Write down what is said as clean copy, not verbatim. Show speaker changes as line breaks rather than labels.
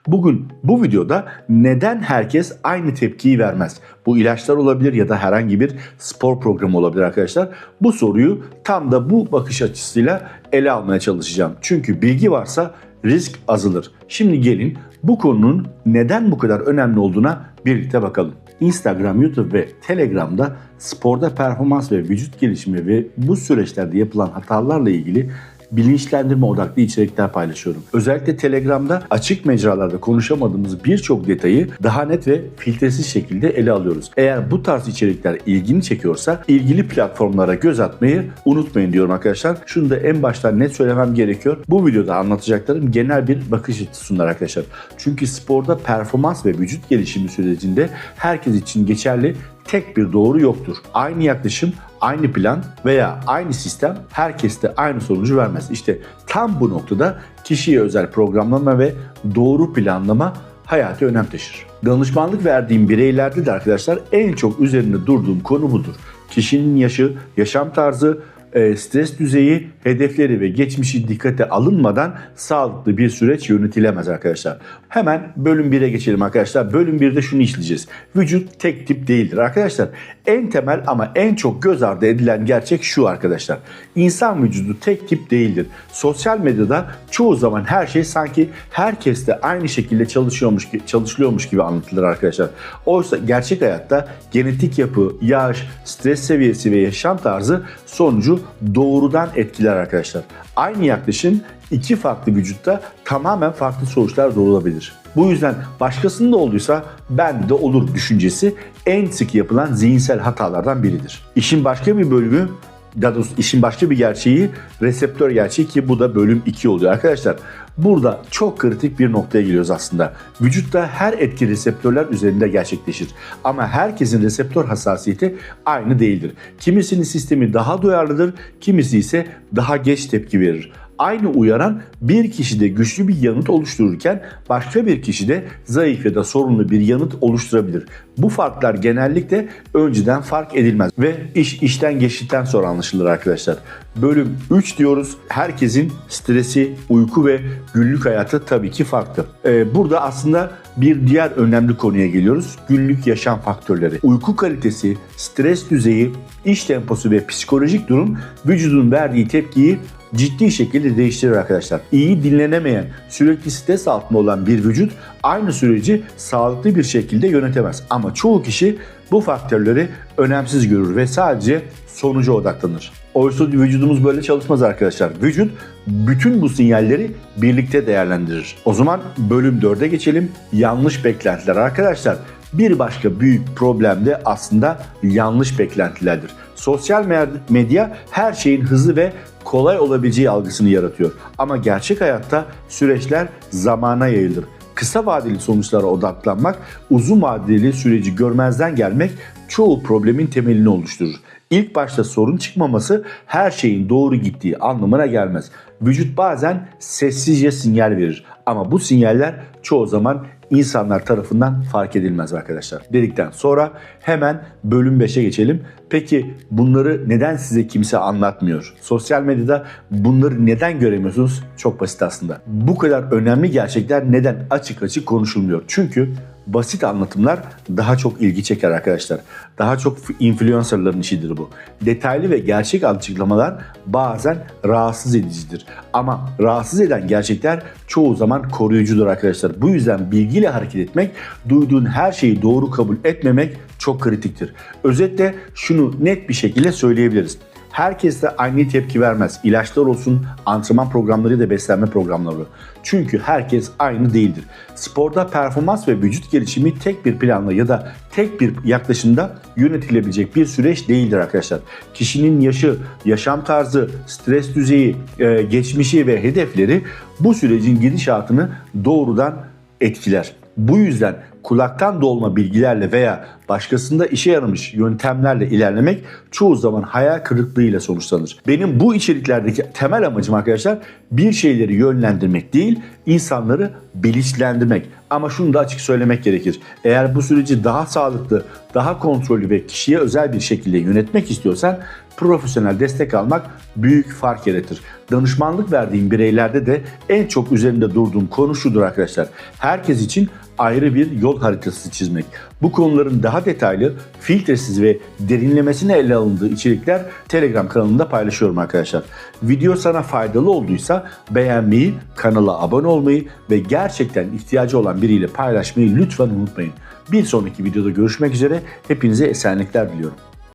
Bugün bu videoda neden herkes aynı tepkiyi vermez? Bu ilaçlar olabilir ya da herhangi bir spor programı olabilir arkadaşlar. Bu soruyu tam da bu bakış açısıyla ele almaya çalışacağım. Çünkü bilgi varsa risk azalır. Şimdi gelin bu konunun neden bu kadar önemli olduğuna birlikte bakalım. Instagram, YouTube ve Telegram'da sporda performans ve vücut gelişimi ve bu süreçlerde yapılan hatalarla ilgili bilinçlendirme odaklı içerikler paylaşıyorum. Özellikle Telegram'da açık mecralarda konuşamadığımız birçok detayı daha net ve filtresiz şekilde ele alıyoruz. Eğer bu tarz içerikler ilgini çekiyorsa ilgili platformlara göz atmayı unutmayın diyorum arkadaşlar. Şunu da en baştan net söylemem gerekiyor. Bu videoda anlatacaklarım genel bir bakış açısı sunar arkadaşlar. Çünkü sporda performans ve vücut gelişimi sürecinde herkes için geçerli tek bir doğru yoktur. Aynı yaklaşım, aynı plan veya aynı sistem herkeste aynı sonucu vermez. İşte tam bu noktada kişiye özel programlama ve doğru planlama hayati önem taşır. Danışmanlık verdiğim bireylerde de arkadaşlar en çok üzerinde durduğum konu budur. Kişinin yaşı, yaşam tarzı, stres düzeyi, hedefleri ve geçmişi dikkate alınmadan sağlıklı bir süreç yönetilemez arkadaşlar. Hemen bölüm 1'e geçelim arkadaşlar. Bölüm 1'de şunu işleyeceğiz. Vücut tek tip değildir arkadaşlar. En temel ama en çok göz ardı edilen gerçek şu arkadaşlar. İnsan vücudu tek tip değildir. Sosyal medyada çoğu zaman her şey sanki herkeste aynı şekilde çalışılıyormuş gibi anlatılır arkadaşlar. Oysa gerçek hayatta genetik yapı, yaş, stres seviyesi ve yaşam tarzı sonucu doğrudan etkiler arkadaşlar. Aynı yaklaşım iki farklı vücutta tamamen farklı sonuçlar doğurabilir. Bu yüzden başkasında olduysa bende de olur düşüncesi en sık yapılan zihinsel hatalardan biridir. İşin başka bir bölümü, daha doğrusu işin başka bir gerçeği reseptör gerçeği ki bu da bölüm 2 oluyor arkadaşlar. Burada çok kritik bir noktaya geliyoruz aslında. Vücutta her etki reseptörler üzerinde gerçekleşir. Ama herkesin reseptör hassasiyeti aynı değildir. Kimisinin sistemi daha duyarlıdır, kimisi ise daha geç tepki verir. Aynı uyaran bir kişide güçlü bir yanıt oluştururken başka bir kişide zayıf ya da sorunlu bir yanıt oluşturabilir. Bu farklar genellikle önceden fark edilmez ve iş işten geçtikten sonra anlaşılır arkadaşlar. Bölüm 3 diyoruz. Herkesin stresi, uyku ve günlük hayatı tabii ki farklı. Burada aslında bir diğer önemli konuya geliyoruz. Günlük yaşam faktörleri. Uyku kalitesi, stres düzeyi, iş temposu ve psikolojik durum vücudun verdiği tepkiyi ciddi şekilde değiştirir arkadaşlar. İyi dinlenemeyen, sürekli stres altında olan bir vücut aynı süreci sağlıklı bir şekilde yönetemez. Ama çoğu kişi bu faktörleri önemsiz görür ve sadece sonuca odaklanır. Oysa vücudumuz böyle çalışmaz arkadaşlar. Vücut bütün bu sinyalleri birlikte değerlendirir. O zaman bölüm 4'e geçelim. Yanlış beklentiler arkadaşlar. Bir başka büyük problem de aslında yanlış beklentilerdir. Sosyal medya her şeyin hızlı ve kolay olabileceği algısını yaratıyor. Ama gerçek hayatta süreçler zamana yayılır. Kısa vadeli sonuçlara odaklanmak, uzun vadeli süreci görmezden gelmek çoğu problemin temelini oluşturur. İlk başta sorun çıkmaması her şeyin doğru gittiği anlamına gelmez. Vücut bazen sessizce sinyal verir ama bu sinyaller çoğu zaman insanlar tarafından fark edilmez arkadaşlar. Dedikten sonra hemen bölüm 5'e geçelim. Peki bunları neden size kimse anlatmıyor? Sosyal medyada bunları neden göremiyorsunuz? Çok basit aslında. Bu kadar önemli gerçekler neden açık açık konuşulmuyor? Çünkü basit anlatımlar daha çok ilgi çeker arkadaşlar. Daha çok influencerların işidir bu. Detaylı ve gerçek açıklamalar bazen rahatsız edicidir. Ama rahatsız eden gerçekler çoğu zaman koruyucudur arkadaşlar. Bu yüzden bilgiyle hareket etmek, duyduğun her şeyi doğru kabul etmemek çok kritiktir. Özetle şunu net bir şekilde söyleyebiliriz. Herkes de aynı tepki vermez. İlaçlar olsun, antrenman programları da beslenme programları. Çünkü herkes aynı değildir. Sporda performans ve vücut gelişimi tek bir planla ya da tek bir yaklaşımda yönetilebilecek bir süreç değildir arkadaşlar. Kişinin yaşı, yaşam tarzı, stres düzeyi, geçmişi ve hedefleri bu sürecin gidişatını doğrudan etkiler. Bu yüzden kulaktan dolma bilgilerle veya başkasında işe yaramış yöntemlerle ilerlemek çoğu zaman hayal kırıklığıyla sonuçlanır. Benim bu içeriklerdeki temel amacım arkadaşlar bir şeyleri yönlendirmek değil, insanları bilinçlendirmek. Ama şunu da açık söylemek gerekir. Eğer bu süreci daha sağlıklı, daha kontrollü ve kişiye özel bir şekilde yönetmek istiyorsan profesyonel destek almak büyük fark yaratır. Danışmanlık verdiğim bireylerde de en çok üzerinde durduğum konu şudur arkadaşlar. Herkes için ayrı bir yol haritası çizmek. Bu konuların daha detaylı, filtresiz ve derinlemesine ele alındığı içerikler Telegram kanalında paylaşıyorum arkadaşlar. Video sana faydalı olduysa beğenmeyi, kanala abone olmayı ve gerçekten ihtiyacı olan biriyle paylaşmayı lütfen unutmayın. Bir sonraki videoda görüşmek üzere. Hepinize esenlikler diliyorum.